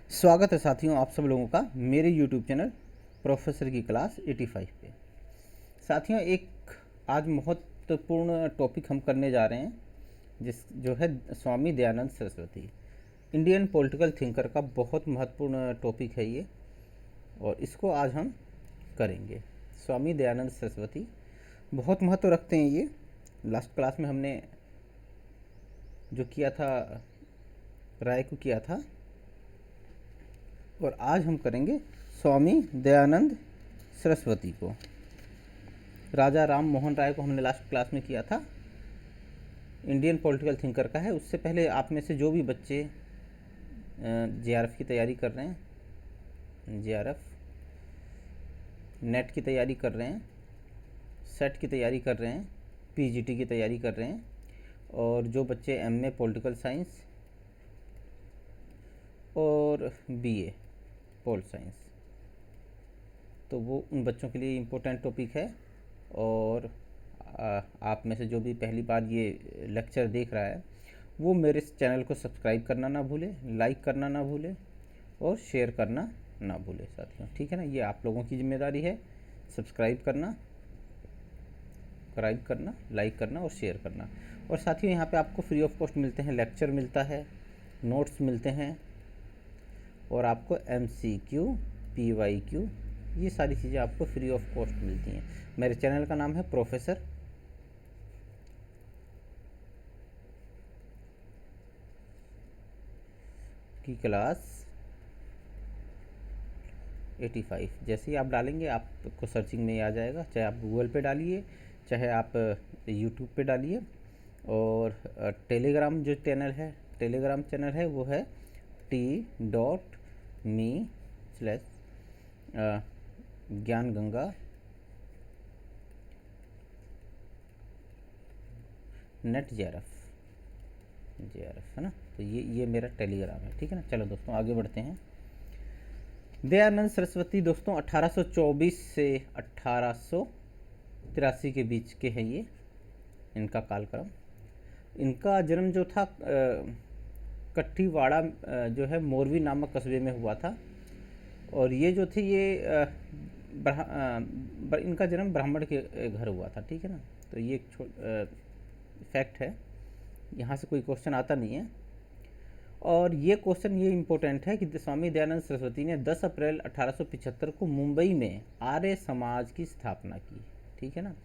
स्वागत है साथियों आप सब लोगों का मेरे YouTube चैनल प्रोफेसर की क्लास 85 पे। साथियों एक आज महत्वपूर्ण टॉपिक हम करने जा रहे हैं जो है Swami Dayanand Saraswati. Indian political thinker का बहुत महत्वपूर्ण टॉपिक है ये, और इसको आज हम करेंगे। स्वामी दयानंद सरस्वती बहुत महत्व रखते हैं ये। लास्ट क्लास में हमने जो किया था, राय को किया था, और आज हम करेंगे स्वामी दयानंद सरस्वती को। राजा राम मोहन राय को हमने लास्ट क्लास में किया था, इंडियन पॉलिटिकल थिंकर का है। उससे पहले आप में से जो भी बच्चे JRF की तैयारी कर रहे हैं, JRF नेट की तैयारी कर रहे हैं, सेट की तैयारी कर रहे हैं, PGT की तैयारी कर रहे हैं, और जो बच्चे MA पॉलिटिकल साइंस और BA पोल साइंस, तो वो उन बच्चों के लिए इम्पोर्टेंट टॉपिक है। और आप में से जो भी पहली बार ये लेक्चर देख रहा है वो मेरे इस चैनल को सब्सक्राइब करना ना भूले, लाइक करना ना भूले और शेयर करना ना भूले साथियों, ठीक है ना। ये आप लोगों की जिम्मेदारी है, सब्सक्राइब करना, लाइक करना और शेयर करना। और साथियों यहाँ पे आपको फ्री ऑफ कॉस्ट मिलते हैं, लेक्चर मिलता है, नोट्स मिलते हैं, और आपको MCQ, PYQ, ये सारी चीज़ें आपको फ्री ऑफ कॉस्ट मिलती हैं। मेरे चैनल का नाम है प्रोफेसर की क्लास 85। जैसे ही आप डालेंगे आपको सर्चिंग में आ जाएगा, चाहे आप गूगल पे डालिए, चाहे आप यूट्यूब पे डालिए। और टेलीग्राम जो चैनल है, टेलीग्राम चैनल है वो है t.me/ज्ञान गंगा नेट JRF है ना। तो ये मेरा टेलीग्राम है, ठीक है ना। चलो दोस्तों आगे बढ़ते हैं। दयानंद सरस्वती दोस्तों 1824 से 1883 के बीच के हैं ये, इनका कालक्रम। इनका जन्म जो था कट्ठीवाड़ा जो है मोरवी नामक कस्बे में हुआ था। और ये जो थे ये इनका जन्म ब्राह्मण के घर हुआ था, ठीक है ना। तो ये एक फैक्ट है, यहाँ से कोई क्वेश्चन आता नहीं है। और ये क्वेश्चन ये इम्पोर्टेंट है कि स्वामी दयानंद सरस्वती ने 10 अप्रैल 1875 को मुंबई में आर्य समाज की स्थापना की, ठीक है ना।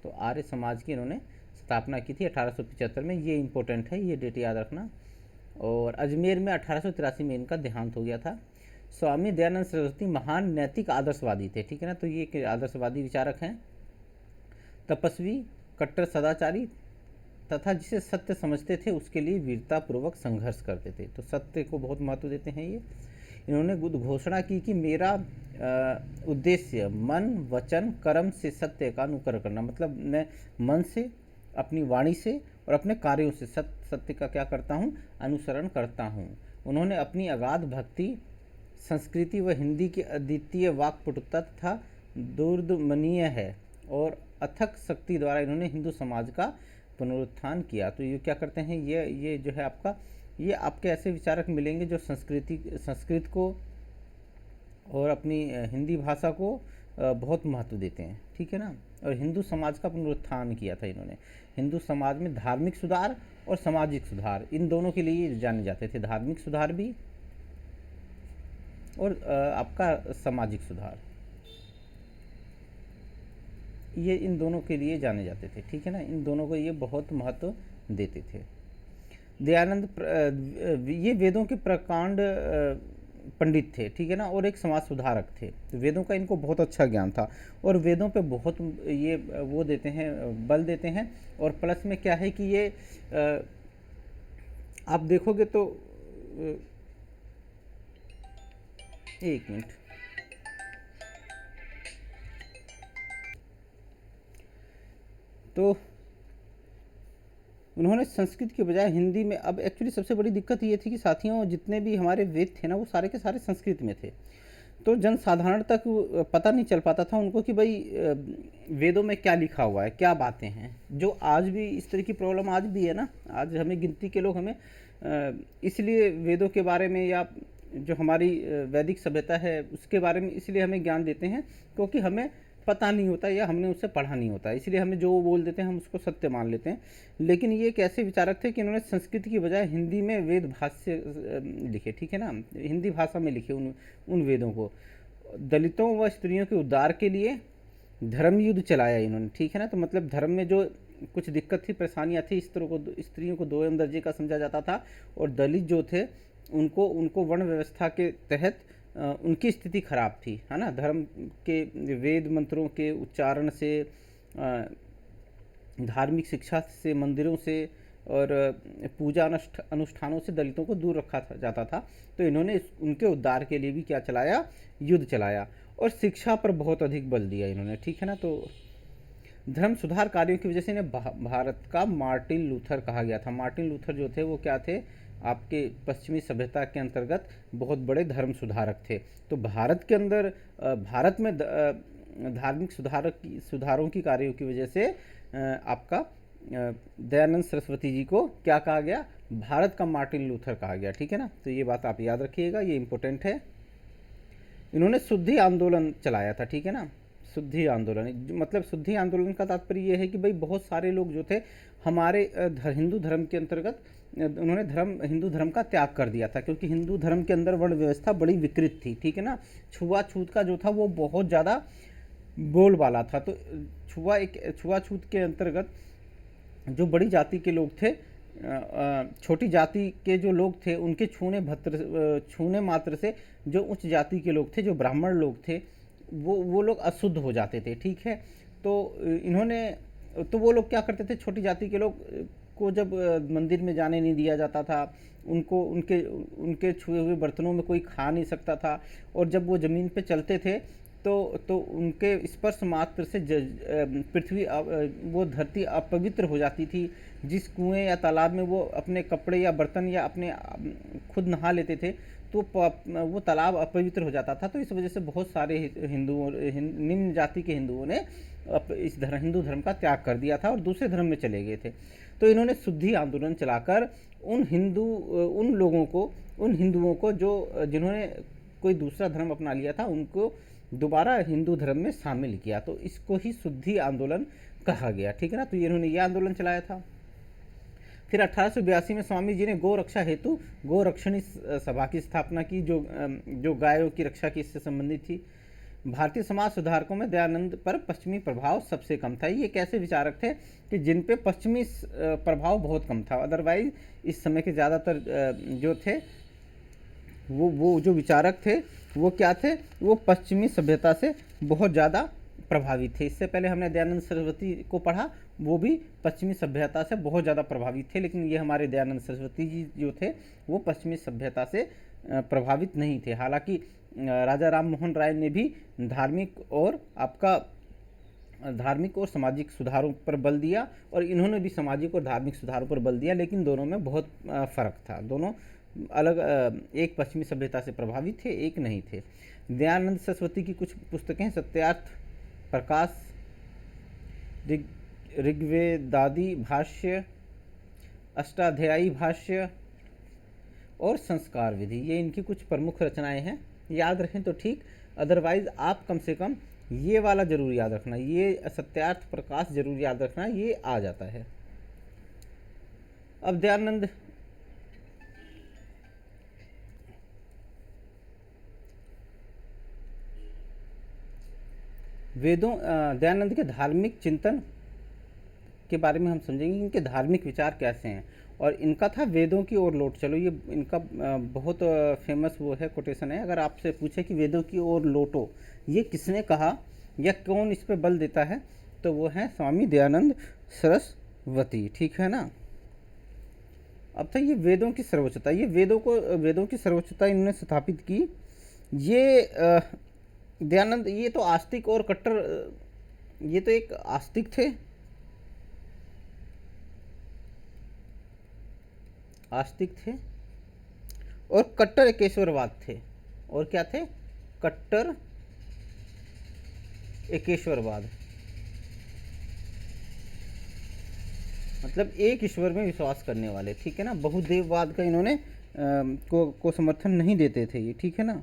तो आर्य समाज की इन्होंने स्थापना की थी 1875 में, ये इम्पोर्टेंट है, ये डेट याद रखना। और अजमेर में 1883 में इनका देहांत हो गया था। स्वामी दयानंद सरस्वती महान नैतिक आदर्शवादी थे, ठीक है ना। तो ये एक आदर्शवादी विचारक हैं, तपस्वी, कट्टर सदाचारी तथा जिसे सत्य समझते थे उसके लिए वीरतापूर्वक संघर्ष करते थे। तो सत्य को बहुत महत्व देते हैं ये। इन्होंने घोषणा की कि मेरा उद्देश्य मन, वचन, कर्म से सत्य का अनुकरण करना, मतलब मैं मन से, अपनी वाणी से और अपने कार्यों से सत्य का क्या करता हूँ, अनुसरण करता हूँ। उन्होंने अपनी अगाध भक्ति, संस्कृति व हिंदी की अद्वितीय वाक्पटुता तथा दूरदर्शनीय है और अथक शक्ति द्वारा इन्होंने हिंदू समाज का पुनरुत्थान किया। तो ये क्या करते हैं, ये जो है आपका, ये आपके ऐसे विचारक मिलेंगे जो संस्कृत को और अपनी हिंदी भाषा को बहुत महत्व देते हैं, ठीक है ना। और हिंदू समाज का पुनरुत्थान किया था इन्होंने। हिंदू समाज में धार्मिक सुधार और सामाजिक सुधार, इन दोनों के लिए जाने जाते थे। धार्मिक सुधार भी और आपका सामाजिक सुधार, ये इन दोनों के लिए जाने जाते थे, ठीक है ना। इन दोनों को ये बहुत महत्व देते थे। दयानंद ये वेदों के प्रकांड पंडित थे, ठीक है ना, और एक समाज सुधारक थे। वेदों का इनको बहुत अच्छा ज्ञान था और वेदों पे बहुत ये वो देते हैं, बल देते हैं। और प्लस में क्या है कि ये आप देखोगे तो एक मिनट, तो उन्होंने संस्कृत के बजाय हिंदी में, अब एक्चुअली सबसे बड़ी दिक्कत ये थी कि साथियों जितने भी हमारे वेद थे ना वो सारे के सारे संस्कृत में थे। तो जनसाधारण तक पता नहीं चल पाता था उनको कि भाई वेदों में क्या लिखा हुआ है, क्या बातें हैं। जो आज भी इस तरह की प्रॉब्लम आज भी है ना, आज हमें गिनती के लोग हमें इसलिए वेदों के बारे में या जो हमारी वैदिक सभ्यता है उसके बारे में इसलिए हमें ज्ञान देते हैं क्योंकि हमें पता नहीं होता या हमने उससे पढ़ा नहीं होता, इसलिए हमें जो वो बोल देते हैं हम उसको सत्य मान लेते हैं। लेकिन ये एक ऐसे विचारक थे कि इन्होंने संस्कृत की बजाय हिंदी में वेद भाष्य लिखे, ठीक है ना, हिंदी भाषा में लिखे उन वेदों को। दलितों व स्त्रियों के उद्धार के लिए धर्म युद्ध चलाया इन्होंने, ठीक है ना। तो मतलब धर्म में जो कुछ दिक्कत थी, परेशानियाँ थी, स्त्रियों को दोयम दर्जे का समझा जाता था, और दलित जो थे उनको उनको वर्ण व्यवस्था के तहत उनकी स्थिति खराब थी, है ना। धर्म के वेद मंत्रों के उच्चारण से, धार्मिक शिक्षा से, मंदिरों से और पूजा अनुष्ठानों से दलितों को दूर रखा जाता था। तो इन्होंने उनके उद्धार के लिए भी क्या चलाया, युद्ध चलाया, और शिक्षा पर बहुत अधिक बल दिया इन्होंने, ठीक है ना। तो धर्म सुधार कार्यों की वजह से इन्हें भारत का मार्टिन लूथर कहा गया था। मार्टिन लूथर जो थे वो क्या थे, आपके पश्चिमी सभ्यता के अंतर्गत बहुत बड़े धर्म सुधारक थे। तो भारत के अंदर भारत में धार्मिक सुधारों की कार्यों की वजह से आपका दयानंद सरस्वती जी को क्या कहा गया, भारत का मार्टिन लूथर कहा गया, ठीक है ना। तो ये बात आप याद रखिएगा, ये इंपॉर्टेंट है। इन्होंने शुद्धि आंदोलन चलाया था, ठीक है ना। शुद्धि आंदोलन मतलब शुद्धि आंदोलन का तात्पर्य यह है कि भाई बहुत सारे लोग जो थे हमारे हिंदू धर्म के अंतर्गत उन्होंने हिंदू धर्म का त्याग कर दिया था, क्योंकि हिंदू धर्म के अंदर वर्ण व्यवस्था बड़ी विकृत थी, ठीक है ना। छुआछूत का जो था वो बहुत ज़्यादा बोलबाला था। तो छुआछूत के अंतर्गत जो बड़ी जाति के लोग थे, छोटी जाति के जो लोग थे उनके छूने मात्र से जो उच्च जाति के लोग थे, जो ब्राह्मण लोग थे, वो लोग अशुद्ध हो जाते थे, ठीक है। तो वो लोग क्या करते थे, छोटी जाति के लोग को जब मंदिर में जाने नहीं दिया जाता था, उनको उनके छुए हुए बर्तनों में कोई खा नहीं सकता था, और जब वो ज़मीन पे चलते थे तो उनके स्पर्श मात्र से पृथ्वी वो धरती अपवित्र हो जाती थी। जिस कुएं या तालाब में वो अपने कपड़े या बर्तन या अपने खुद नहा लेते थे तो वो तालाब अपवित्र हो जाता था। तो इस वजह से बहुत सारे निम्न जाति के हिंदुओं ने हिंदू धर्म का त्याग कर दिया था और दूसरे धर्म में चले गए थे। तो इन्होंने शुद्धि आंदोलन चलाकर उन हिंदुओं को जिन्होंने कोई दूसरा धर्म अपना लिया था उनको दोबारा हिंदू धर्म में शामिल किया। तो इसको ही शुद्धि आंदोलन कहा गया, ठीक है ना। तो इन्होंने ये आंदोलन चलाया था। फिर 1882 में स्वामी जी ने गौ रक्षा हेतु गोरक्षणी सभा की स्थापना की, जो गायों की रक्षा की इससे संबंधित थी। भारतीय समाज सुधारकों में दयानंद पर पश्चिमी प्रभाव सबसे कम था। ये कैसे विचारक थे कि जिन पे पश्चिमी प्रभाव बहुत कम था। अदरवाइज इस समय के ज़्यादातर जो थे वो जो विचारक थे वो क्या थे, वो पश्चिमी सभ्यता से बहुत ज़्यादा प्रभावित थे। इससे पहले हमने दयानंद सरस्वती को पढ़ा, वो भी पश्चिमी सभ्यता से बहुत ज़्यादा प्रभावित थे, लेकिन ये हमारे दयानंद सरस्वती जी जो थे वो पश्चिमी सभ्यता से प्रभावित नहीं थे। हालांकि राजा राम मोहन राय ने भी धार्मिक और सामाजिक सुधारों पर बल दिया, और इन्होंने भी सामाजिक और धार्मिक सुधारों पर बल दिया, लेकिन दोनों में बहुत फ़र्क था। दोनों अलग, एक पश्चिमी सभ्यता से प्रभावित थे, एक नहीं थे। दयानंद सरस्वती की कुछ पुस्तकें सत्यार्थ प्रकाश, ऋग्वेदादि भाष्य, अष्टाध्यायी भाष्य और संस्कार विधि, ये इनकी कुछ प्रमुख रचनाएं हैं। याद रखें तो ठीक, अदरवाइज आप कम से कम ये वाला जरूर याद रखना, ये सत्यार्थ प्रकाश जरूर याद रखना, ये आ जाता है। अब दयानंद दयानंद के धार्मिक चिंतन के बारे में हम समझेंगे, इनके धार्मिक विचार कैसे हैं। और इनका था वेदों की ओर लौट चलो, ये इनका बहुत फेमस वो है, कोटेशन है। अगर आपसे पूछे कि वेदों की ओर लौटो ये किसने कहा या कौन इस पे बल देता है, तो वो है स्वामी दयानंद सरस्वती, ठीक है ना। अब था ये वेदों की सर्वोच्चता, ये वेदों की सर्वोच्चता इन्होंने स्थापित की। ये दयानंद ये तो आस्तिक और कट्टर, ये तो एक आस्तिक थे, और कट्टर एकेश्वरवाद थे। और क्या थे, कट्टर एकेश्वरवाद, मतलब एक ईश्वर में विश्वास करने वाले, ठीक है ना। बहुदेववाद का इन्होंने को समर्थन नहीं देते थे ये, ठीक है ना।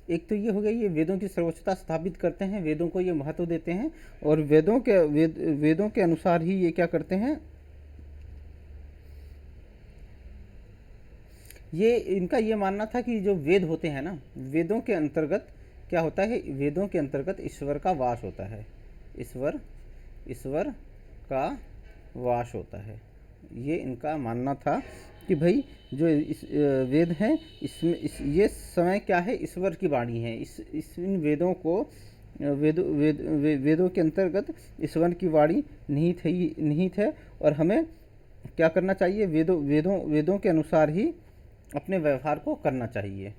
एक तो ये हो गया, ये वेदों की सर्वोच्चता स्थापित करते हैं, वेदों को ये महत्व देते हैं, और वेदों के अनुसार ही ये क्या करते हैं, ये इनका ये मानना था कि जो वेद होते हैं ना, वेदों के अंतर्गत क्या होता है, वेदों के अंतर्गत ईश्वर का वास होता है, ईश्वर का वास होता है। ये इनका मानना था कि भाई जो वेद हैं, ये समय क्या है, ईश्वर की वाणी है। इन वेदों को वेदों के अंतर्गत ईश्वर की वाणी निहित है, और हमें क्या करना चाहिए, वेदों के अनुसार ही अपने व्यवहार को करना चाहिए।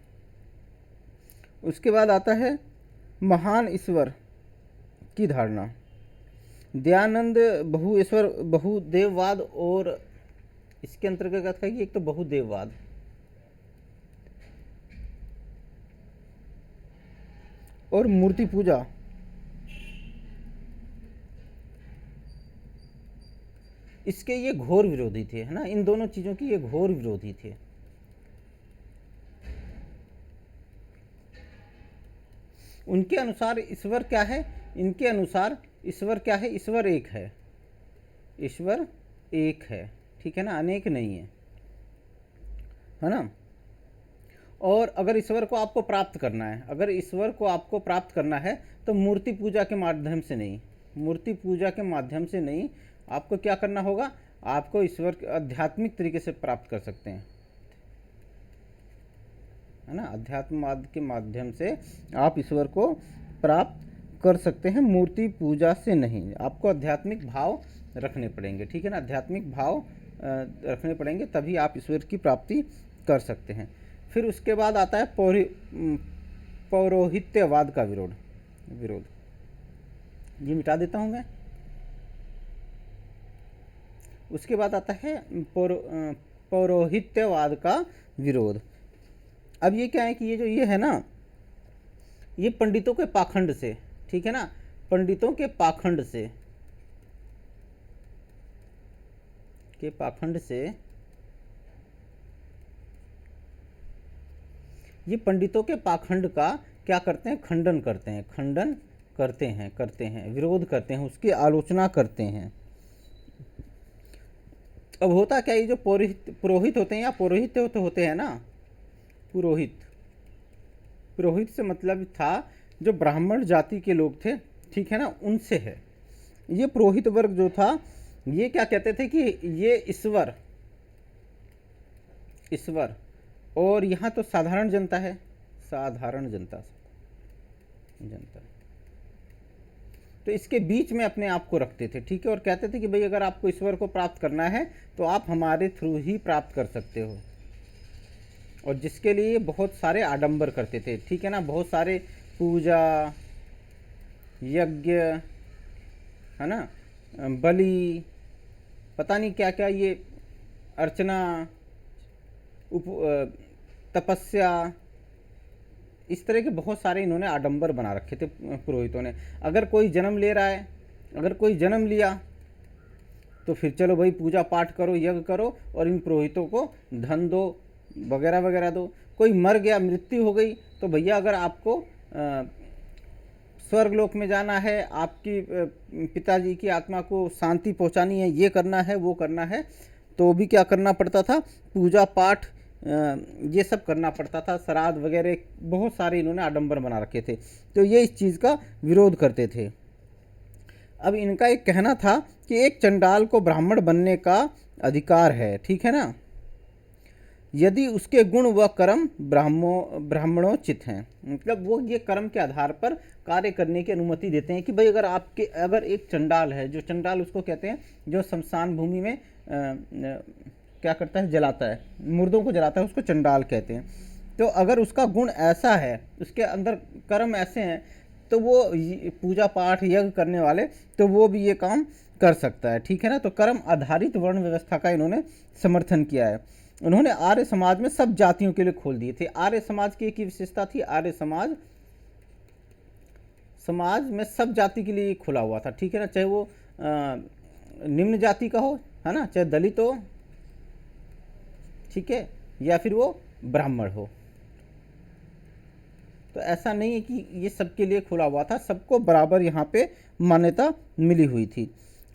उसके बाद आता है महान ईश्वर की धारणा। दयानंद बहुदेववाद, और इसके अंतर्गत है कि एक तो बहुदेववाद, और मूर्ति पूजा, इसके ये घोर विरोधी थे, है ना। इन दोनों चीज़ों की ये घोर विरोधी थे। उनके अनुसार ईश्वर क्या है, इनके अनुसार ईश्वर क्या है, ईश्वर एक है, ईश्वर एक है, ठीक है ना, अनेक नहीं है ना। और अगर ईश्वर को आपको प्राप्त करना है, अगर ईश्वर को आपको प्राप्त करना है तो मूर्ति पूजा के माध्यम से नहीं, मूर्ति पूजा के माध्यम से नहीं, आपको क्या करना होगा, आपको ईश्वर आध्यात्मिक तरीके से प्राप्त कर सकते हैं, है ना। अध्यात्मवाद के माध्यम से आप ईश्वर को प्राप्त कर सकते हैं, मूर्ति पूजा से नहीं। आपको आध्यात्मिक भाव रखने पड़ेंगे, ठीक है ना, आध्यात्मिक भाव रखने पड़ेंगे, तभी आप ईश्वर की प्राप्ति कर सकते हैं। फिर उसके बाद आता है पौरोहित्यवाद का विरोध। ये मिटा देता हूँ मैं। उसके बाद आता है पौरोहित्यवाद का विरोध। अब ये क्या है कि ये है ना, ये पंडितों के पाखंड से, ठीक है ना, पंडितों के पाखंड से ये पंडितों के पाखंड का क्या करते हैं, खंडन करते हैं, विरोध करते हैं, उसकी आलोचना करते हैं। अब होता क्या, ये जो पुरोहित होते हैं या पौरोहित्य होते हैं ना, पुरोहित से मतलब था जो ब्राह्मण जाति के लोग थे, ठीक है ना, उनसे है। ये पुरोहित वर्ग जो था, ये क्या कहते थे कि ये ईश्वर, और यहाँ तो साधारण जनता है, साधारण जनता, तो इसके बीच में अपने आप को रखते थे, ठीक है, और कहते थे कि भाई अगर आपको ईश्वर को प्राप्त करना है तो आप हमारे थ्रू ही प्राप्त कर सकते हो, और जिसके लिए बहुत सारे आडंबर करते थे, ठीक है ना, बहुत सारे पूजा, यज्ञ, है ना, बलि, पता नहीं क्या क्या, ये अर्चना, तपस्या, इस तरह के बहुत सारे इन्होंने आडंबर बना रखे थे पुरोहितों ने। अगर कोई जन्म ले रहा है, अगर कोई जन्म लिया तो फिर चलो भाई पूजा पाठ करो, यज्ञ करो, और इन पुरोहितों को धन दो, वगैरह वगैरह दो। कोई मर गया, मृत्यु हो गई, तो भैया अगर आपको स्वर्गलोक में जाना है, आपकी पिताजी की आत्मा को शांति पहुंचानी है, ये करना है, वो करना है, तो भी क्या करना पड़ता था, पूजा पाठ ये सब करना पड़ता था, श्राद्ध वगैरह बहुत सारे इन्होंने आडंबर बना रखे थे। तो ये इस चीज़ का विरोध करते थे। अब इनका एक कहना था कि एक चंडाल को ब्राह्मण बनने का अधिकार है, ठीक है ना, यदि उसके गुण व कर्म ब्राह्मणोचित हैं। मतलब वो ये कर्म के आधार पर कार्य करने की अनुमति देते हैं कि भाई अगर एक चंडाल है, जो चंडाल उसको कहते हैं जो शमशान भूमि में क्या करता है, जलाता है, मुर्दों को जलाता है, उसको चंडाल कहते हैं। तो अगर उसका गुण ऐसा है, उसके अंदर कर्म ऐसे हैं, तो वो पूजा पाठ यज्ञ करने वाले, तो वो भी ये काम कर सकता है, ठीक है ना। तो कर्म आधारित वर्ण व्यवस्था का इन्होंने समर्थन किया है। उन्होंने आर्य समाज में सब जातियों के लिए खोल दिए थे। आर्य समाज की एक ही विशेषता थी, आर्य समाज में सब जाति के लिए खुला हुआ था, ठीक है ना, चाहे वो निम्न जाति का हो, है ना, चाहे दलित हो, ठीक है, या फिर वो ब्राह्मण हो। तो ऐसा नहीं है कि ये सबके लिए खुला हुआ था, सबको बराबर यहाँ पे मान्यता मिली हुई थी।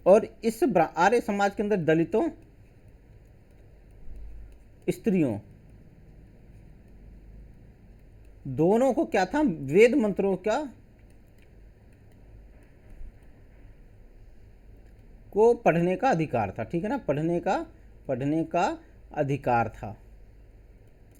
और इस आर्य समाज के अंदर दलितों, स्त्रियों, दोनों को क्या था, वेद मंत्रों का को पढ़ने का अधिकार था, ठीक है ना, पढ़ने का अधिकार था।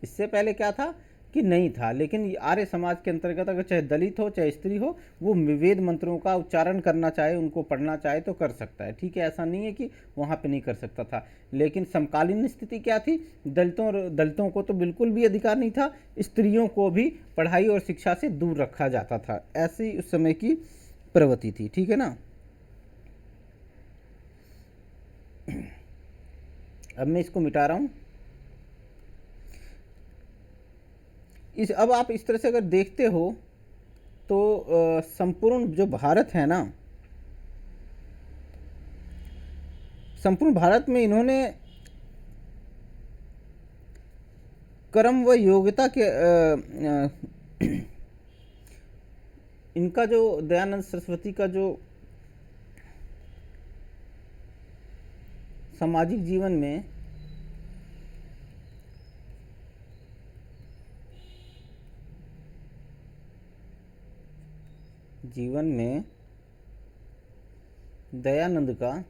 इससे पहले क्या था कि नहीं था, लेकिन आर्य समाज के अंतर्गत अगर चाहे दलित हो चाहे स्त्री हो, वो वेद मंत्रों का उच्चारण करना चाहे, उनको पढ़ना चाहे तो कर सकता है, ठीक है, ऐसा नहीं है कि वहाँ पे नहीं कर सकता था। लेकिन समकालीन स्थिति क्या थी, दलितों को तो बिल्कुल भी अधिकार नहीं था, स्त्रियों को भी पढ़ाई और शिक्षा से दूर रखा जाता था, ऐसी उस समय की प्रवृत्ति थी, ठीक है ना। अब मैं इसको मिटा रहा हूँ। अब आप इस तरह से अगर देखते हो तो संपूर्ण जो भारत है ना, संपूर्ण भारत में इन्होंने कर्म व योग्यता के इनका जो दयानंद सरस्वती का जो सामाजिक जीवन में दयानंद का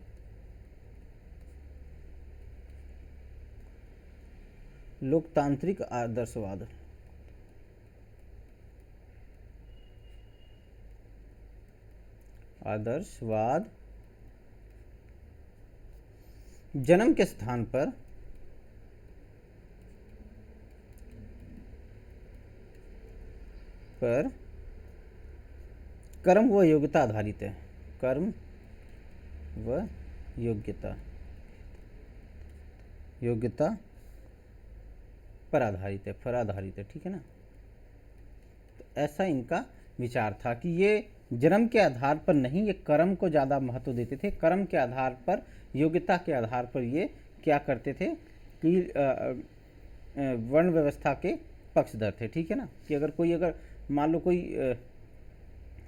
लोकतांत्रिक आदर्शवाद जन्म के स्थान पर कर्म व योग्यता आधारित है, कर्म व योग्यता पर आधारित है, ठीक है ना। तो ऐसा इनका विचार था कि ये जन्म के आधार पर नहीं, ये कर्म को ज़्यादा महत्व देते थे, कर्म के आधार पर, योग्यता के आधार पर ये क्या करते थे कि वर्ण व्यवस्था के पक्षधर थे, ठीक है ना। कि अगर मान लो कोई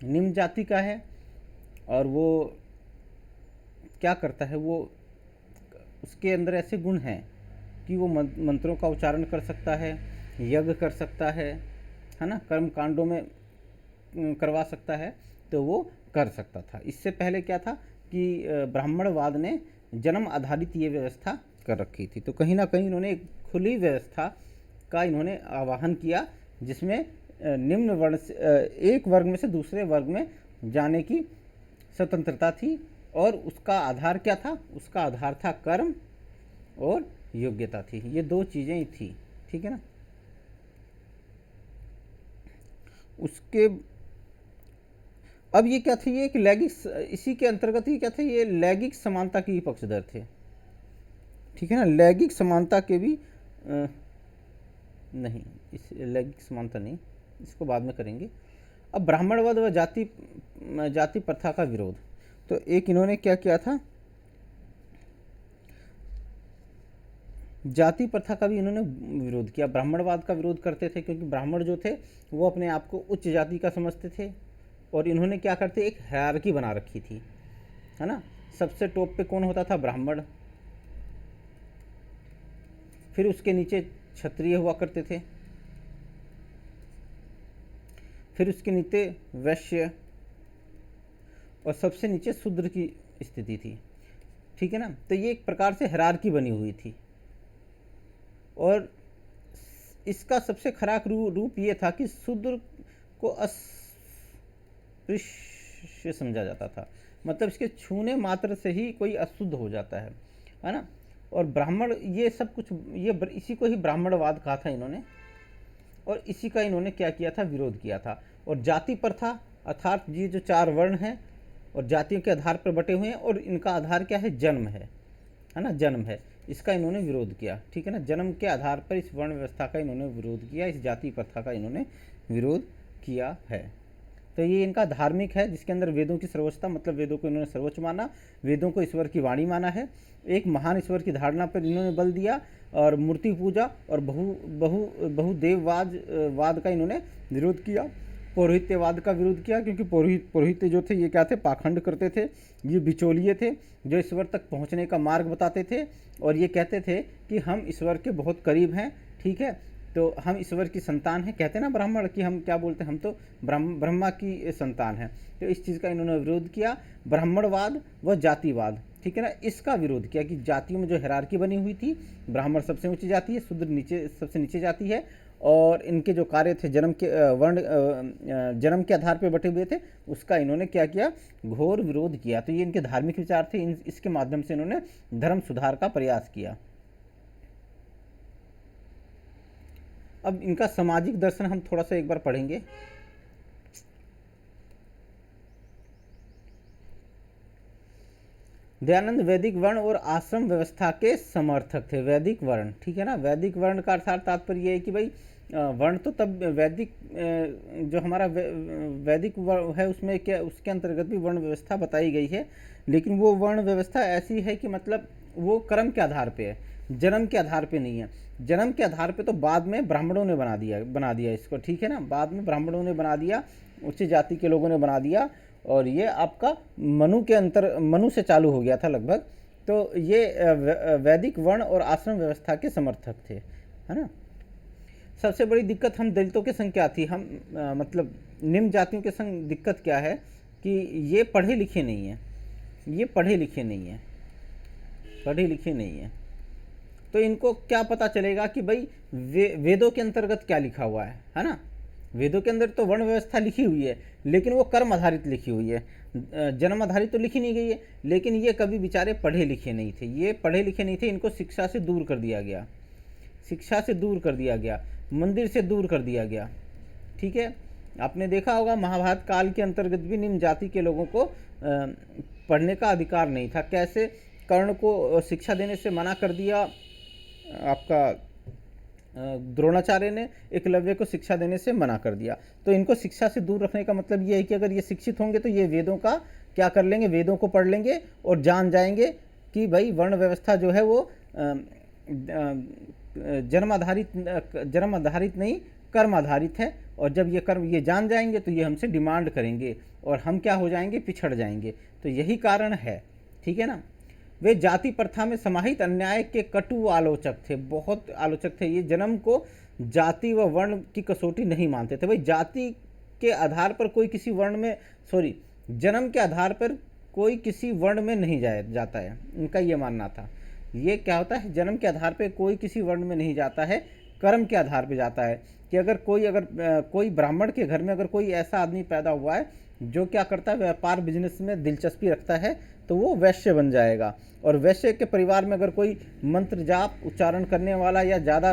निम्न जाति का है और वो क्या करता है, वो उसके अंदर ऐसे गुण हैं कि वो मंत्रों का उच्चारण कर सकता है, यज्ञ कर सकता है ना, कर्म कांडों में करवा सकता है, तो वो कर सकता था। इससे पहले क्या था कि ब्राह्मणवाद ने जन्म आधारित ये व्यवस्था कर रखी थी। तो कहीं ना कहीं इन्होंने एक खुली व्यवस्था का इन्होंने आह्वान किया, जिसमें निम्न वर्ण से एक वर्ग में से दूसरे वर्ग में जाने की स्वतंत्रता थी। और उसका आधार क्या था, उसका आधार था कर्म और योग्यता थी, ये दो चीज़ें थी, ठीक है ना। उसके अब ये क्या थे, ये कि लैंगिक, इसी के अंतर्गत ही क्या थे, ये लैंगिक समानता के पक्षधर थे, ठीक है ना। लैंगिक समानता के भी नहीं, इस लैंगिक समानता नहीं, इसको बाद में करेंगे। अब ब्राह्मणवाद व जाति प्रथा का विरोध, तो एक इन्होंने क्या किया था, जाति प्रथा का भी इन्होंने विरोध किया। ब्राह्मणवाद का विरोध करते थे क्योंकि ब्राह्मण जो थे वो अपने आप को उच्च जाति का समझते थे, और इन्होंने क्या करते, एक हायरार्की बना रखी थी, है ना। सबसे टॉप पे कौन होता था, ब्राह्मण, फिर उसके नीचे क्षत्रिय हुआ करते थे, फिर उसके नीचे वैश्य, और सबसे नीचे शूद्र की स्थिति थी, ठीक है ना। तो ये एक प्रकार से हायरार्की बनी हुई थी, और इसका सबसे खराब रूप ये था कि शूद्र को अस्पृश्य समझा जाता था, मतलब इसके छूने मात्र से ही कोई अशुद्ध हो जाता है ना। और ब्राह्मण, ये सब कुछ, ये इसी को ही ब्राह्मणवाद कहा था इन्होंने, और इसी का इन्होंने क्या किया था, विरोध किया था। और जाति प्रथा अर्थात ये जो चार वर्ण हैं और जातियों के आधार पर बटे हुए हैं, और इनका आधार क्या है, जन्म है ना, जन्म है, इसका इन्होंने विरोध किया, ठीक है ना। जन्म के आधार पर इस वर्ण व्यवस्था का इन्होंने विरोध किया, इस जाति प्रथा का इन्होंने विरोध किया है। तो ये इनका धार्मिक है, जिसके अंदर वेदों की सर्वोच्चता, मतलब वेदों को इन्होंने सर्वोच्च माना, वेदों को ईश्वर की वाणी माना है, एक महान ईश्वर की धारणा पर इन्होंने बल दिया, और मूर्ति पूजा और बहुदेववाद वाद का इन्होंने विरोध किया, पौरोहित्यवाद का विरोध किया, क्योंकि पुरोहित जो थे ये क्या थे, पाखंड करते थे, ये बिचौलिए थे जो ईश्वर तक पहुंचने का मार्ग बताते थे, और ये कहते थे कि हम ईश्वर के बहुत करीब हैं, ठीक है, तो हम ईश्वर की संतान हैं, कहते हैं ना ब्राह्मण कि हम क्या बोलते हैं, हम तो ब्रह्मा की संतान हैं। तो इस चीज़ का इन्होंने विरोध किया। ब्राह्मणवाद व जातिवाद, ठीक है ना, इसका विरोध किया कि जातियों में जो हिरार्की बनी हुई थी, ब्राह्मण सबसे ऊंची जाति है, शूद्र नीचे सबसे नीचे जाति है, और इनके जो कार्य थे जन्म के आधार पर बटे हुए थे, उसका इन्होंने क्या किया, घोर विरोध किया। तो ये इनके धार्मिक विचार थे, इसके माध्यम से इन्होंने धर्म सुधार का प्रयास किया। अब इनका सामाजिक दर्शन हम थोड़ा सा एक बार पढ़ेंगे। दयानंद वैदिक वर्ण और आश्रम व्यवस्था के समर्थक थे। वैदिक वर्ण, ठीक है ना, वैदिक वर्ण का अर्थात तात्पर्य ये है कि भाई वर्ण तो तब वैदिक जो हमारा वैदिक वर्ण है उसमें क्या, उसके अंतर्गत भी वर्ण व्यवस्था बताई गई है, लेकिन वो वर्ण व्यवस्था ऐसी है कि मतलब वो कर्म के आधार पे है, जन्म के आधार पे नहीं है। जन्म के आधार पे तो बाद में ब्राह्मणों ने बना दिया इसको, ठीक है ना, बाद में ब्राह्मणों ने बना दिया, उच्च जाति के लोगों ने बना दिया, और ये आपका मनु से चालू हो गया था लगभग। तो ये वैदिक वर्ण और आश्रम व्यवस्था के समर्थक थे, है ना। सबसे बड़ी दिक्कत हम दलितों के संग क्या थी, हम मतलब निम्न जातियों के संग दिक्कत क्या है कि ये पढ़े लिखे नहीं है, ये पढ़े लिखे नहीं है, पढ़े लिखे नहीं है। तो इनको क्या पता चलेगा कि भाई वेदों के अंतर्गत क्या लिखा हुआ है ना। वेदों के अंदर तो वर्ण व्यवस्था लिखी हुई है, लेकिन वो कर्म आधारित लिखी हुई है, जन्म आधारित तो लिखी नहीं गई है। लेकिन ये कभी बेचारे पढ़े लिखे नहीं थे, ये पढ़े लिखे नहीं थे, इनको शिक्षा से दूर कर दिया गया, शिक्षा से दूर कर दिया गया, मंदिर से दूर कर दिया गया, ठीक है। आपने देखा होगा महाभारत काल के अंतर्गत भी निम्न जाति के लोगों को पढ़ने का अधिकार नहीं था। कैसे कर्ण को शिक्षा देने से मना कर दिया आपका द्रोणाचार्य ने, एकलव्य को शिक्षा देने से मना कर दिया। तो इनको शिक्षा से दूर रखने का मतलब ये है कि अगर ये शिक्षित होंगे तो ये वेदों का क्या कर लेंगे, वेदों को पढ़ लेंगे और जान जाएंगे कि भाई वर्ण व्यवस्था जो है वो जन्म आधारित नहीं, कर्म आधारित है। और जब ये कर्म ये जान जाएंगे तो ये हमसे डिमांड करेंगे और हम क्या हो जाएंगे, पिछड़ जाएंगे। तो यही कारण है, ठीक है ना। वे जाति प्रथा में समाहित अन्याय के कटु आलोचक थे, बहुत आलोचक थे। ये जन्म को जाति व वर्ण की कसौटी नहीं मानते थे। भाई जाति के आधार पर कोई किसी वर्ण में, जन्म के आधार पर कोई किसी वर्ण में नहीं जाता है, इनका ये मानना था। ये क्या होता है, जन्म के आधार पर कोई किसी वर्ण में नहीं जाता है, कर्म के आधार पर जाता है। कि अगर कोई ब्राह्मण के घर में अगर कोई ऐसा आदमी पैदा हुआ है जो क्या करता है, व्यापार बिजनेस में दिलचस्पी रखता है, तो वो वैश्य बन जाएगा। और वैश्य के परिवार में अगर कोई मंत्र जाप उच्चारण करने वाला या ज़्यादा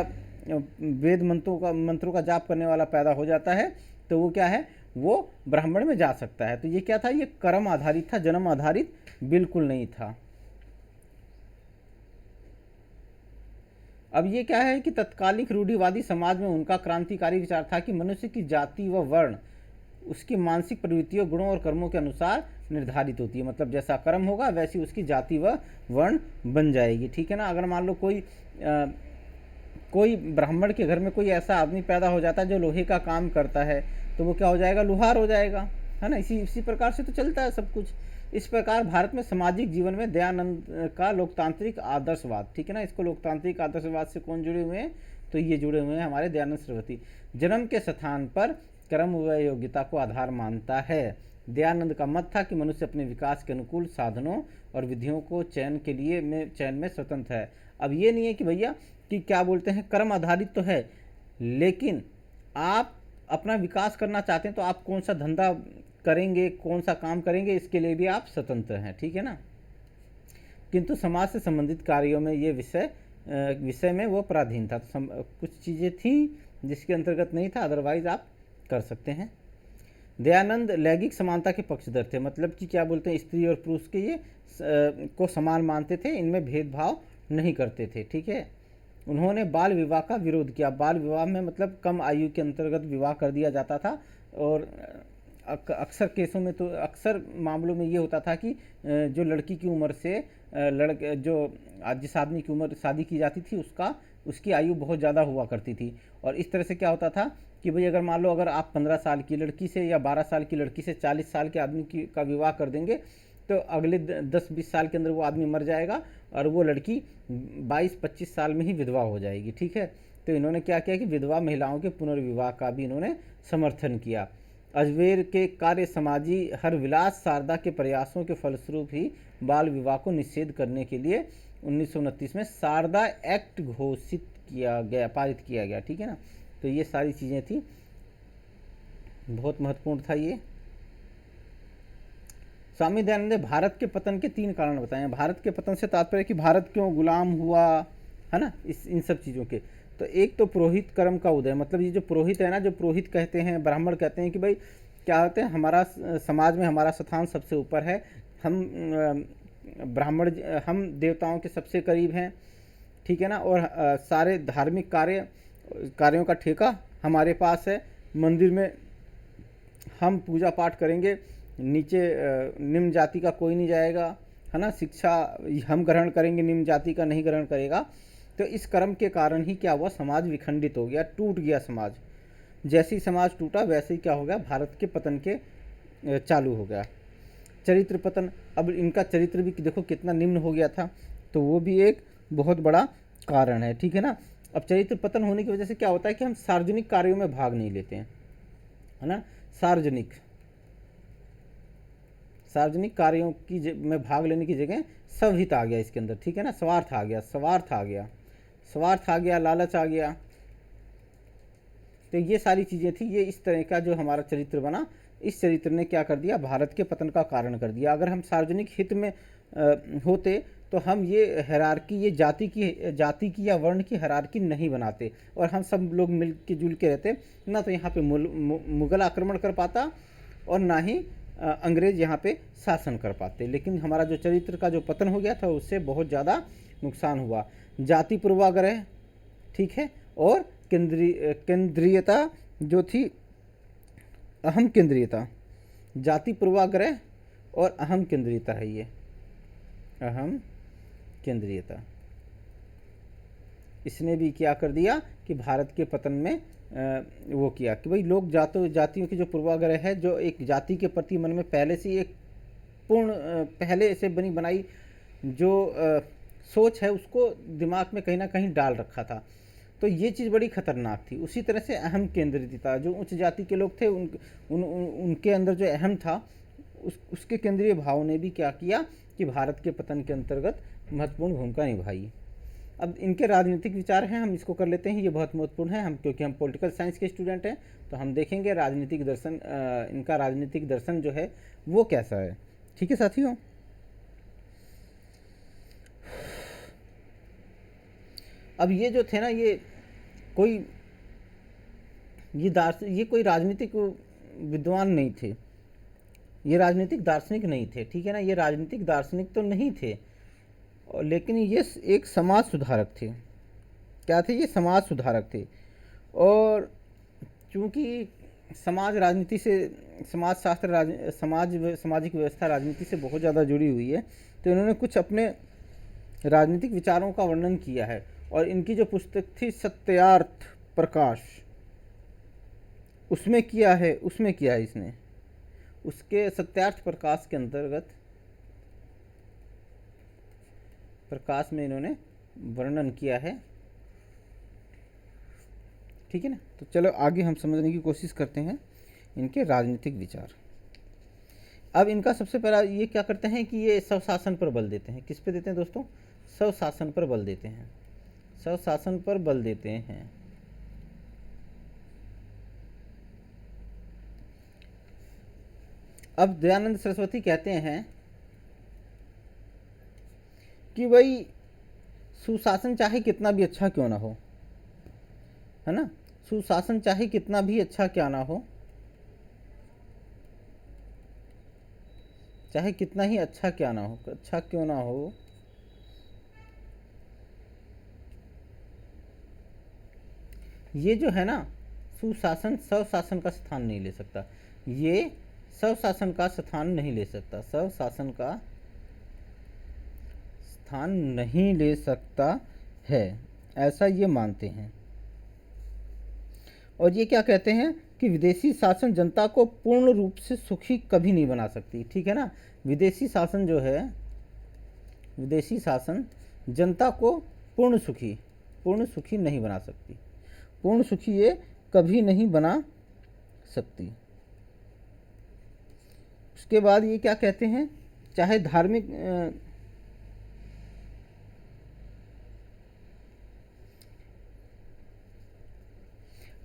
वेद मंत्रों का जाप करने वाला पैदा हो जाता है, तो वो क्या है, वो ब्राह्मण में जा सकता है। तो ये क्या था, ये कर्म आधारित था, जन्म आधारित बिल्कुल नहीं था। अब ये क्या है कि तत्कालिक रूढ़िवादी समाज में उनका क्रांतिकारी विचार था कि मनुष्य की जाति व वर्ण उसकी मानसिक प्रवृत्तियों, गुणों और कर्मों के अनुसार निर्धारित होती है। मतलब जैसा कर्म होगा वैसी उसकी जाति व वर्ण बन जाएगी, ठीक है ना। अगर मान लो कोई ब्राह्मण के घर में कोई ऐसा आदमी पैदा हो जाता है जो लोहे का काम करता है, तो वो क्या हो जाएगा, लुहार हो जाएगा, है ना। इसी प्रकार से तो चलता है सब कुछ। इस प्रकार भारत में सामाजिक जीवन में दयानंद का लोकतांत्रिक आदर्शवाद, ठीक है ना। इसको लोकतांत्रिक आदर्शवाद से कौन जुड़े हुए हैं, तो ये जुड़े हुए हैं हमारे दयानंद सरस्वती। जन्म के स्थान पर कर्म व योग्यता को आधार मानता है। दयानंद का मत था कि मनुष्य अपने विकास के अनुकूल साधनों और विधियों को चयन में स्वतंत्र है। अब ये नहीं है कि भैया कि क्या बोलते हैं, कर्म आधारित तो है, लेकिन आप अपना विकास करना चाहते हैं तो आप कौन सा धंधा करेंगे, कौन सा काम करेंगे, इसके लिए भी आप स्वतंत्र हैं, ठीक है ना। किंतु समाज से संबंधित कार्यों में ये विषय में वो पराधीन था। कुछ चीज़ें थी जिसके अंतर्गत नहीं था, अदरवाइज आप कर सकते हैं। दयानंद लैंगिक समानता के पक्षधर थे, मतलब कि क्या बोलते हैं, स्त्री और पुरुष के ये को समान मानते थे, इनमें भेदभाव नहीं करते थे, ठीक है। उन्होंने बाल विवाह का विरोध किया। बाल विवाह में मतलब कम आयु के अंतर्गत विवाह कर दिया जाता था और अक्सर केसों में तो अक्सर मामलों में ये होता था कि जो लड़की की उम्र से लड़के जो आज जिस आदमी की उम्र शादी की जाती थी उसकी आयु बहुत ज़्यादा हुआ करती थी। और इस तरह से क्या होता था कि भाई अगर मान लो अगर आप 15 साल की लड़की से या 12 साल की लड़की से 40 साल के आदमी का विवाह कर देंगे तो अगले 10-20 साल के अंदर वो आदमी मर जाएगा और वो लड़की 22-25 साल में ही विधवा हो जाएगी। ठीक है, तो इन्होंने क्या किया कि विधवा महिलाओं के पुनर्विवाह का भी इन्होंने समर्थन किया। अजमेर के कार्य समाजी हर विलास शारदा के प्रयासों के फलस्वरूप ही बाल विवाह को निषेध करने के लिए 1929 में शारदा एक्ट घोषित किया गया, पारित किया गया। ठीक है ना, तो ये सारी चीज़ें थी, बहुत महत्वपूर्ण था ये। स्वामी दयानंद ने भारत के पतन के 3 कारण बताए हैं। भारत के पतन से तात्पर्य कि भारत क्यों गुलाम हुआ, है ना, इन सब चीज़ों के। तो एक तो पुरोहित कर्म का उदय, मतलब ये जो पुरोहित है ना, जो पुरोहित कहते हैं, ब्राह्मण कहते हैं कि भाई क्या होते हैं, हमारा समाज में हमारा स्थान सबसे ऊपर है, हम ब्राह्मण, हम देवताओं के सबसे करीब हैं। ठीक है ना, और सारे धार्मिक कार्यों का ठेका हमारे पास है। मंदिर में हम पूजा पाठ करेंगे, नीचे निम्न जाति का कोई नहीं जाएगा, है ना, शिक्षा हम ग्रहण करेंगे, निम्न जाति का नहीं ग्रहण करेगा। तो इस कर्म के कारण ही क्या हुआ, समाज विखंडित हो गया, टूट गया समाज। जैसे ही समाज टूटा वैसे ही क्या हो गया, भारत के पतन के चालू हो गया। चरित्र पतन, अब इनका चरित्र भी देखो कितना निम्न हो गया था, तो वो भी एक बहुत बड़ा कारण है। ठीक है ना, अब चरित्र पतन होने की वजह से क्या होता है कि हम सार्वजनिक कार्यों में भाग नहीं लेते हैं, है ना, सार्वजनिक कार्यों की में भाग लेने की जगह सब हित आ गया इसके अंदर। ठीक है ना, स्वार्थ आ गया, लालच आ गया। तो ये सारी चीज़ें थी, ये इस तरह का जो हमारा चरित्र बना, इस चरित्र ने क्या कर दिया, भारत के पतन का कारण कर दिया। अगर हम सार्वजनिक हित में होते तो हम ये हैरार्की, ये जाति की या वर्ण की हैरार्की नहीं बनाते और हम सब लोग मिल के जुल के रहते ना, तो यहाँ पे मुगल आक्रमण कर पाता और ना ही अंग्रेज यहाँ पे शासन कर पाते। लेकिन हमारा जो चरित्र का जो पतन हो गया था उससे बहुत ज़्यादा नुकसान हुआ। जाति पूर्वाग्रह, ठीक है, और केंद्रीयता जो थी, अहम केंद्रीयता, जाति पूर्वाग्रह और अहम केंद्रीयता है ये, अहम केंद्रीयता, इसने भी क्या कर दिया कि भारत के पतन में वो किया कि भाई लोग जातियों की जो पूर्वाग्रह है, जो एक जाति के प्रति मन में पहले से एक पूर्ण पहले से बनी बनाई जो सोच है, उसको दिमाग में कहीं ना कहीं डाल रखा था। तो ये चीज़ बड़ी खतरनाक थी। उसी तरह से अहम केंद्रितता, जो उच्च जाति के लोग थे उनके अंदर जो अहम था, उसके केंद्रीय भाव ने भी क्या किया कि भारत के पतन के अंतर्गत महत्वपूर्ण भूमिका निभाई। अब इनके राजनीतिक विचार हैं, हम इसको कर लेते हैं, ये बहुत महत्वपूर्ण है, हम क्योंकि हम पॉलिटिकल साइंस के स्टूडेंट हैं, तो हम देखेंगे राजनीतिक दर्शन, इनका राजनीतिक दर्शन जो है वो कैसा है। ठीक है साथियों, अब ये जो थे ना, ये कोई राजनीतिक विद्वान नहीं थे, ये राजनीतिक दार्शनिक नहीं थे। ठीक है ना, ये राजनीतिक दार्शनिक तो नहीं थे, लेकिन ये एक समाज सुधारक थे। क्या थे ये, समाज सुधारक थे। और चूँकि समाज राजनीति से, समाज शास्त्र सामाजिक व्यवस्था राजनीति से बहुत ज़्यादा जुड़ी हुई है, तो इन्होंने कुछ अपने राजनीतिक विचारों का वर्णन किया है। और इनकी जो पुस्तक थी सत्यार्थ प्रकाश, उसमें किया है इसने, उसके सत्यार्थ प्रकाश के अंतर्गत प्रकाश में इन्होंने वर्णन किया है। ठीक है ना, तो चलो आगे हम समझने की कोशिश करते हैं इनके राजनीतिक विचार। अब इनका सबसे पहला ये क्या करते हैं कि ये स्वशासन पर बल देते हैं। किस पे देते हैं दोस्तों, स्वशासन पर बल देते हैं, स्वशासन पर बल देते हैं। अब दयानंद सरस्वती कहते हैं कि भाई सुशासन चाहे कितना भी अच्छा क्यों ना हो, है ना, सुशासन चाहे कितना भी अच्छा क्या ना हो, चाहे कितना ही अच्छा क्या ना हो, अच्छा क्यों ना हो, ये जो है ना, सुशासन स्वशासन का स्थान नहीं ले सकता। ये स्वशासन का स्थान नहीं ले सकता, स्वशासन का स्थान नहीं ले सकता है, ऐसा ये मानते हैं। और ये क्या कहते हैं कि विदेशी शासन जनता को पूर्ण रूप से सुखी कभी नहीं बना सकती, ठीक है ना। विदेशी शासन जो है, विदेशी शासन जनता को पूर्ण सुखी नहीं बना सकती, पूर्ण सुखी ये कभी नहीं बना सकती। उसके बाद ये क्या कहते हैं, चाहे धार्मिक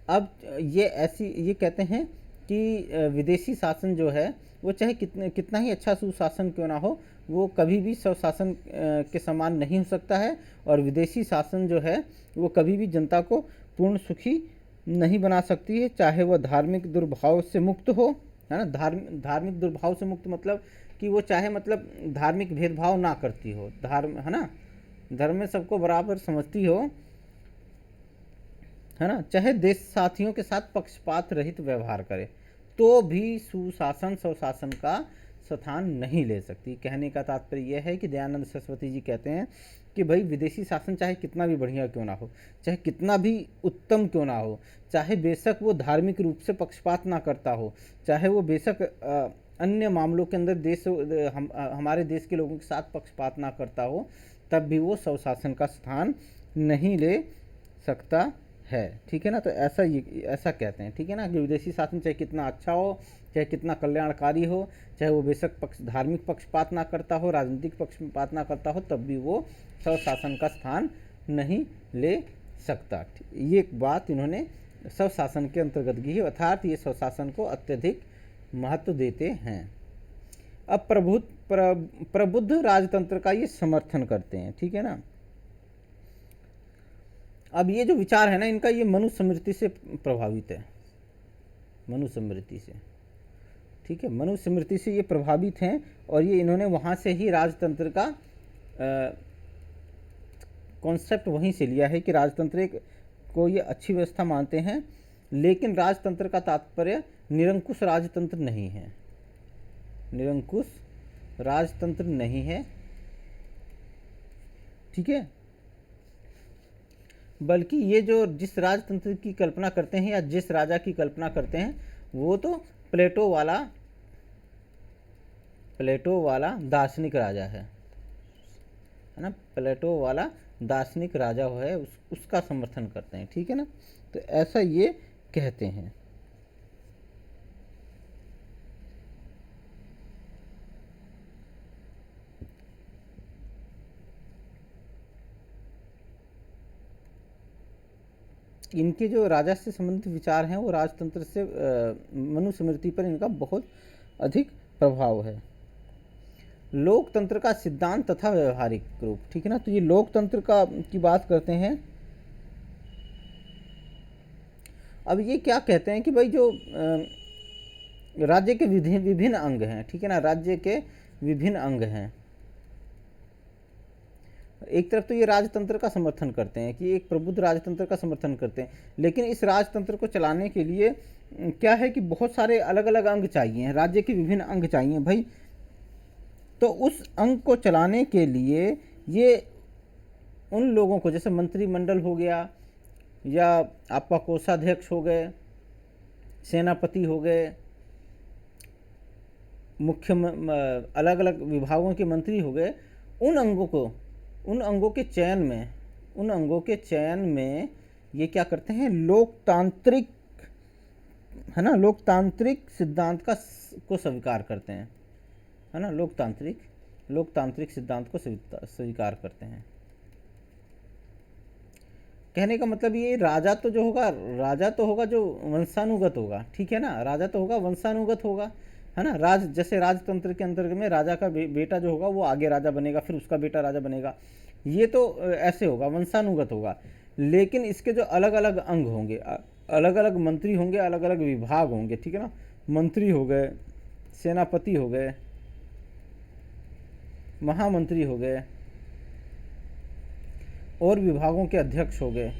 अब ये कहते हैं कि विदेशी शासन जो है वो चाहे कितना ही अच्छा सुशासन क्यों ना हो, वो कभी भी स्वशासन के समान नहीं हो सकता है। और विदेशी शासन जो है वो कभी भी जनता को पूर्ण सुखी नहीं बना सकती है, चाहे वह धार्मिक दुर्भाव से मुक्त हो, है ना। धार्मिक दुर्भाव से मुक्त मतलब कि वो चाहे मतलब धार्मिक भेदभाव ना करती हो, धर्म है ना, धर्म में सबको बराबर समझती हो, है ना, चाहे देश साथियों के साथ पक्षपात रहित व्यवहार करे, तो भी सुशासन स्वशासन का स्थान नहीं ले सकती। कहने का तात्पर्य यह है कि दयानंद सरस्वती जी कहते हैं कि भाई विदेशी शासन चाहे कितना भी बढ़िया क्यों ना हो, चाहे कितना भी उत्तम क्यों ना हो, चाहे बेशक वो धार्मिक रूप से पक्षपात ना करता हो, चाहे वो बेशक अन्य मामलों के अंदर हमारे देश के लोगों के साथ पक्षपात ना करता हो, तब भी वो स्वशासन का स्थान नहीं ले सकता है, ठीक है ना। तो ऐसा कहते हैं, ठीक है ना, कि विदेशी शासन चाहे कितना अच्छा हो, चाहे कितना कल्याणकारी हो, चाहे वो बेशक धार्मिक पक्षपात ना करता हो, राजनीतिक पक्षपात ना करता हो, तब भी वो स्वशासन का स्थान नहीं ले सकता। ये एक बात इन्होंने स्वशासन के अंतर्गत की है, अर्थात ये स्वशासन को अत्यधिक महत्व देते हैं। अब प्रबुद्ध राजतंत्र का ये समर्थन करते हैं, ठीक है ना। अब ये जो विचार है ना इनका, ये मनुस्मृति से प्रभावित है, मनुस्मृति से, ठीक है, मनुस्मृति से ये प्रभावित हैं। और ये इन्होंने वहाँ से ही राजतंत्र का कॉन्सेप्ट वहीं से लिया है कि राजतंत्र को ये अच्छी व्यवस्था मानते हैं, लेकिन राजतंत्र का तात्पर्य निरंकुश राजतंत्र नहीं है, निरंकुश राजतंत्र नहीं है, ठीक है, बल्कि ये जो जिस राजतंत्र की कल्पना करते हैं या जिस राजा की कल्पना करते हैं, वो तो प्लेटो वाला दार्शनिक राजा है ना, प्लेटो वाला दार्शनिक राजा है, उसका समर्थन करते हैं, ठीक है ना। तो ऐसा ये कहते हैं। इनके जो राजा से संबंधित विचार हैं वो राजतंत्र से मनुस्मृति पर इनका बहुत अधिक प्रभाव है। लोकतंत्र का सिद्धांत तथा व्यवहारिक रूप, ठीक है ना। तो ये लोकतंत्र की बात करते हैं। अब ये क्या कहते हैं कि भाई जो राज्य के विभिन्न अंग हैं, ठीक है ना, राज्य के विभिन्न अंग हैं। एक तरफ तो ये राजतंत्र का समर्थन करते हैं कि एक प्रबुद्ध राजतंत्र का समर्थन करते हैं, लेकिन इस राजतंत्र को चलाने के लिए क्या है कि बहुत सारे अलग अलग अंग चाहिए, राज्य के विभिन्न अंग चाहिए भाई। तो उस अंग को चलाने के लिए ये उन लोगों को, जैसे मंत्रिमंडल हो गया, या आपका कोषाध्यक्ष हो गए, सेनापति हो गए, मुख्य अलग अलग विभागों के मंत्री हो गए, उन अंगों के चयन में ये क्या करते हैं, लोकतांत्रिक, है ना, लोकतांत्रिक सिद्धांत को स्वीकार करते हैं, है ना, लोकतांत्रिक सिद्धांत को स्वीकार करते हैं। कहने का मतलब ये राजा तो होगा जो वंशानुगत होगा, ठीक है ना, राजा तो होगा वंशानुगत होगा, है ना। जैसे राजतंत्र के अंतर्गत में राजा का बेटा जो होगा वो आगे राजा बनेगा, फिर उसका बेटा राजा बनेगा, ये तो ऐसे होगा, वंशानुगत होगा। लेकिन इसके जो अलग अलग अंग होंगे, अलग अलग मंत्री होंगे, अलग अलग विभाग होंगे, ठीक है ना, मंत्री हो गए, सेनापति हो गए, महामंत्री हो गए, और विभागों के अध्यक्ष हो गए,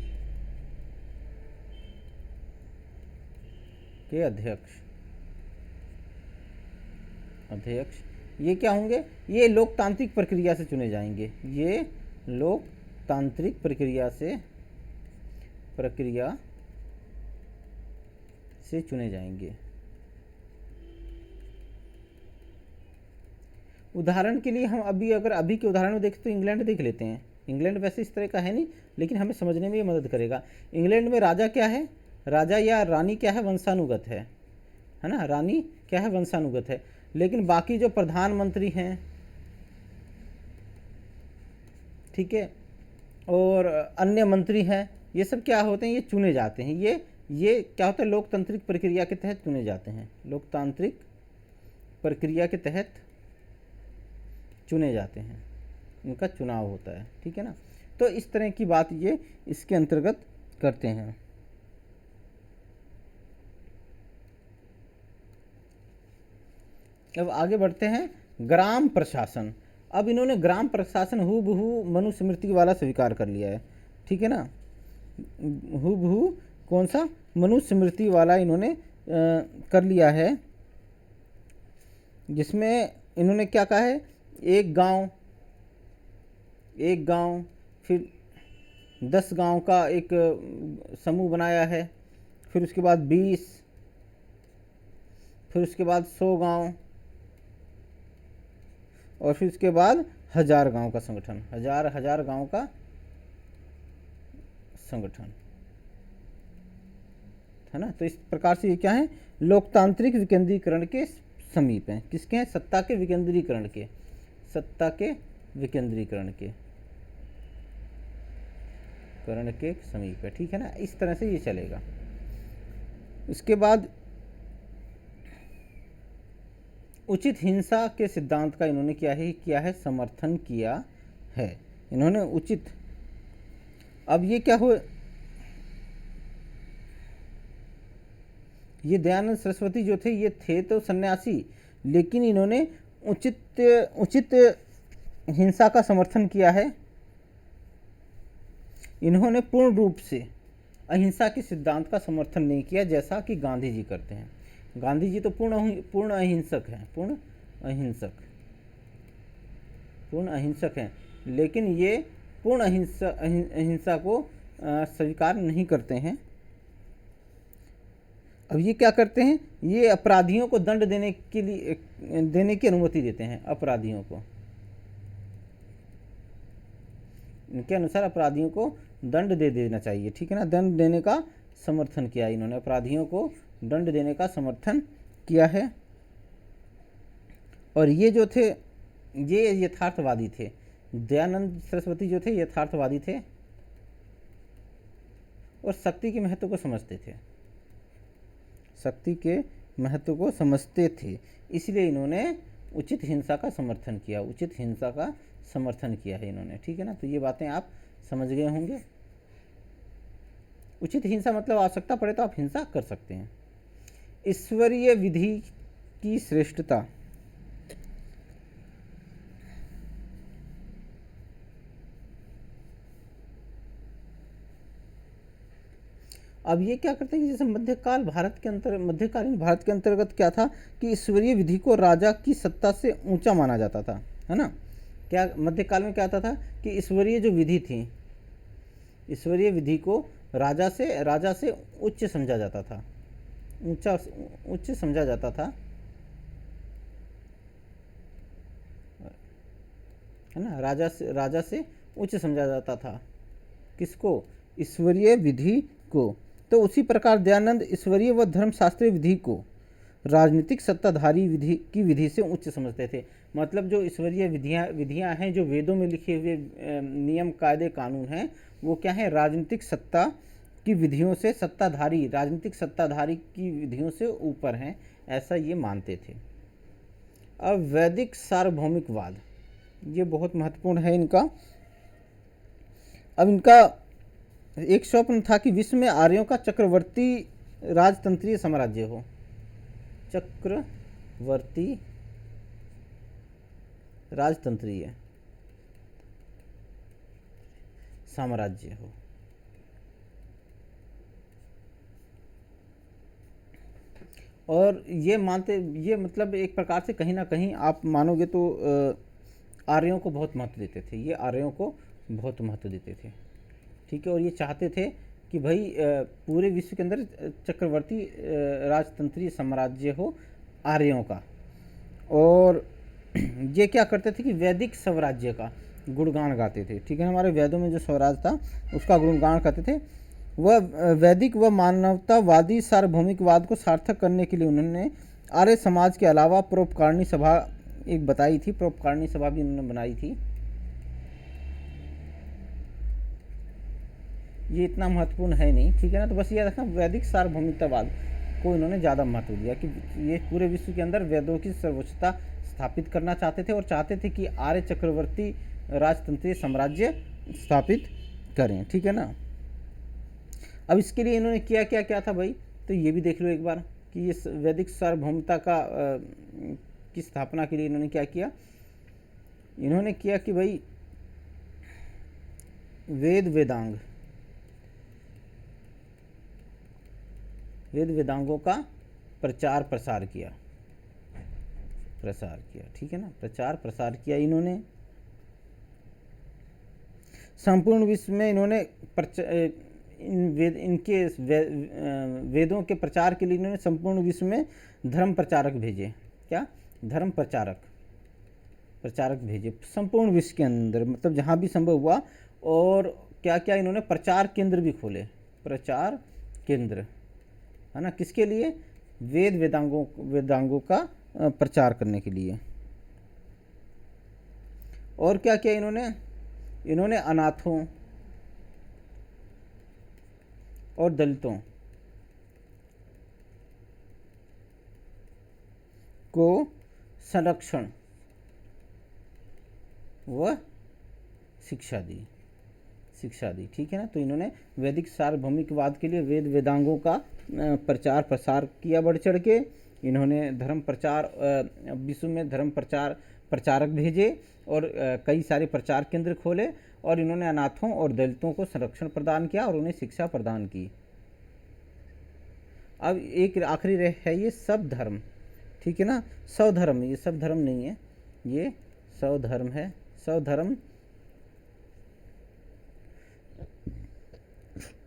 अध्यक्ष, ये क्या होंगे, ये लोकतांत्रिक प्रक्रिया से चुने जाएंगे, ये लोकतांत्रिक प्रक्रिया से चुने जाएंगे। उदाहरण के लिए हम अभी के उदाहरण में देखें तो इंग्लैंड देख लेते हैं। इंग्लैंड वैसे इस तरह का है नहीं, लेकिन हमें समझने में ये मदद करेगा। इंग्लैंड में राजा क्या है, राजा या रानी क्या है, वंशानुगत है ना, रानी क्या है, वंशानुगत है। लेकिन बाकी जो प्रधानमंत्री हैं, ठीक है, और अन्य मंत्री हैं, ये सब क्या होते हैं, ये चुने जाते हैं। ये क्या होता है, लोकतांत्रिक प्रक्रिया के तहत चुने जाते हैं, लोकतांत्रिक प्रक्रिया के तहत चुने जाते हैं, इनका चुनाव होता है, ठीक है ना। तो इस तरह की बात ये इसके अंतर्गत करते हैं। अब आगे बढ़ते हैं, ग्राम प्रशासन। अब इन्होंने ग्राम प्रशासन हूबहू मनुस्मृति वाला स्वीकार कर लिया है, ठीक है ना। हूबहू कौन सा, मनुस्मृति वाला इन्होंने कर लिया है, जिसमें इन्होंने क्या कहा है, एक गांव, फिर 10 गांव का एक समूह बनाया है, फिर उसके बाद 20, फिर उसके बाद 100 गांव, और फिर उसके बाद 1000 गांव का संगठन, हजार गांव का संगठन, है ना। तो इस प्रकार से ये क्या है, लोकतांत्रिक विकेंद्रीकरण के समीप हैं। किसके हैं, सत्ता के विकेंद्रीकरण के, सत्ता के विकेंद्रीकरण के समीप है, ठीक है ना। इस तरह से ये चलेगा। इसके बाद उचित हिंसा के सिद्धांत का इन्होंने किया है समर्थन किया है, इन्होंने उचित। अब ये क्या हो, ये दयानंद सरस्वती जो थे, ये थे तो सन्यासी, लेकिन इन्होंने उचित हिंसा का समर्थन किया है। इन्होंने पूर्ण रूप से अहिंसा के सिद्धांत का समर्थन नहीं किया, जैसा कि गांधी जी करते हैं। गांधी जी तो पूर्ण अहिंसक हैं, पूर्ण अहिंसक हैं, लेकिन ये पूर्ण अहिंसा को स्वीकार नहीं करते हैं। अब ये क्या करते हैं, ये अपराधियों को दंड देने की अनुमति देते हैं। अपराधियों को, इनके अनुसार अपराधियों को दंड दे देना चाहिए, ठीक है ना। दंड देने का समर्थन किया इन्होंने, अपराधियों को दंड देने का समर्थन किया है। और ये जो थे, ये यथार्थवादी थे। दयानंद सरस्वती जो थे यथार्थवादी थे और शक्ति के महत्व को समझते थे, शक्ति के महत्व को समझते थे, इसलिए इन्होंने उचित हिंसा का समर्थन किया, उचित हिंसा का समर्थन किया है इन्होंने, ठीक है ना। तो ये बातें आप समझ गए होंगे। उचित हिंसा मतलब आवश्यकता पड़े तो आप हिंसा कर सकते हैं। ईश्वरीय विधि की श्रेष्ठता। अब ये क्या करते हैं कि जैसे मध्यकालीन भारत के अंतर्गत क्या था कि ईश्वरीय विधि को राजा की सत्ता से ऊंचा माना जाता था, है ना। क्या मध्यकाल में क्या आता था कि ईश्वरीय जो विधि थी, ईश्वरीय विधि को राजा से उच्च समझा जाता था, उच्च समझा जाता था, है ना। राजा से उच्च समझा जाता था, किसको, ईश्वरीय विधि को। तो उसी प्रकार दयानंद ईश्वरीय व धर्मशास्त्रीय विधि को राजनीतिक सत्ताधारी विधि से उच्च समझते थे। मतलब जो ईश्वरीय विधियां हैं, जो वेदों में लिखे हुए नियम कायदे कानून हैं, वो क्या है, राजनीतिक सत्ता की विधियों से, राजनीतिक सत्ताधारी की विधियों से ऊपर हैं, ऐसा ये मानते थे। अब वैदिक सार्वभौमिकवाद, ये बहुत महत्वपूर्ण है इनका। अब इनका एक स्वप्न था कि विश्व में आर्यों का चक्रवर्ती राजतंत्रीय साम्राज्य हो, चक्रवर्ती राजतंत्रीय साम्राज्य हो। और ये मानते, ये मतलब एक प्रकार से कहीं ना कहीं आप मानोगे तो आर्यों को बहुत महत्व देते थे, ये आर्यों को बहुत महत्व देते थे, ठीक है। और ये चाहते थे कि भाई पूरे विश्व के अंदर चक्रवर्ती राजतंत्रीय साम्राज्य हो आर्यों का। और ये क्या करते थे कि वैदिक स्वराज्य का गुणगान गाते थे, ठीक है। हमारे वेदों में जो स्वराज था उसका गुणगान करते थे। वह वैदिक व मानवतावादी सार्वभौमिकवाद को सार्थक करने के लिए उन्होंने आर्य समाज के अलावा परोपकारिणी सभा एक बताई थी, परोपकारिणी सभा भी उन्होंने बनाई थी। ये इतना महत्वपूर्ण है नहीं, ठीक है ना। तो बस ये रखना, वैदिक सार्वभौमिकतावाद को इन्होंने ज़्यादा महत्व दिया कि ये पूरे विश्व के अंदर वेदों की सर्वोच्चता स्थापित करना चाहते थे और चाहते थे कि आर्य चक्रवर्ती राजतंत्रीय साम्राज्य स्थापित करें, ठीक है ना। अब इसके लिए इन्होंने किया क्या क्या था भाई, तो ये भी देख लो एक बार कि ये वैदिक सार्वभौमता का की स्थापना के लिए इन्होंने क्या किया। इन्होंने किया कि भाई वेद वेदांगों का प्रचार प्रसार किया, ठीक है ना। प्रचार प्रसार किया इन्होंने संपूर्ण विश्व में। इन्होंने इनके वेदों के प्रचार के लिए इन्होंने संपूर्ण विश्व में धर्म प्रचारक भेजे। क्या? धर्म प्रचारक भेजे संपूर्ण विश्व के अंदर, मतलब जहाँ भी संभव हुआ। और क्या क्या इन्होंने प्रचार केंद्र भी खोले, प्रचार केंद्र, है ना। किसके लिए? वेदांगों का प्रचार करने के लिए। और क्या क्या इन्होंने अनाथों और दलितों को संरक्षण व शिक्षा दी, ठीक है ना। तो इन्होंने वैदिक सार्वभौमिकवाद के लिए वेद वेदांगों का प्रचार प्रसार किया बढ़ चढ़ के। इन्होंने धर्म प्रचार, विश्व में धर्म प्रचारक भेजे और कई सारे प्रचार केंद्र खोले। और इन्होंने अनाथों और दलितों को संरक्षण प्रदान किया और उन्हें शिक्षा प्रदान की। अब एक आखिरी है ये सब धर्म, ठीक है ना। स्वधर्म, ये सब धर्म नहीं है, ये स्वधर्म है।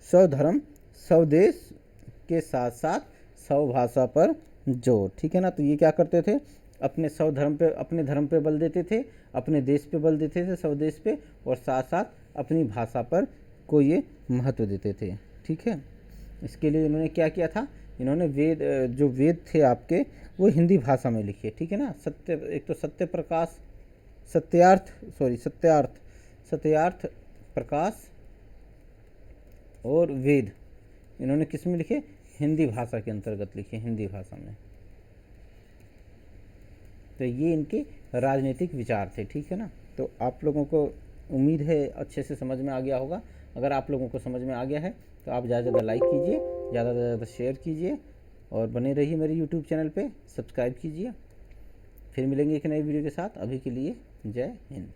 स्वधर्म स्वदेश के साथ साथ स्वभाषा पर जोर, ठीक है ना। तो ये क्या करते थे, अपने अपने धर्म पे बल देते थे, अपने देश पे बल देते थे, स्वदेश पे, और साथ साथ अपनी भाषा पर को ये महत्व देते थे, ठीक है। इसके लिए इन्होंने क्या किया था, इन्होंने जो वेद थे आपके वो हिंदी भाषा में लिखे, ठीक है ना। एक तो सत्यार्थ प्रकाश और वेद इन्होंने किस में लिखे? हिंदी भाषा के अंतर्गत लिखे, हिंदी भाषा में। तो ये इनके राजनीतिक विचार थे, ठीक है ना। तो आप लोगों को उम्मीद है अच्छे से समझ में आ गया होगा। अगर आप लोगों को समझ में आ गया है तो आप ज़्यादा से ज़्यादा लाइक कीजिए, ज़्यादा से ज़्यादा शेयर कीजिए और बने रहिए मेरे यूट्यूब चैनल पे, सब्सक्राइब कीजिए। फिर मिलेंगे एक नई वीडियो के साथ। अभी के लिए जय हिंद।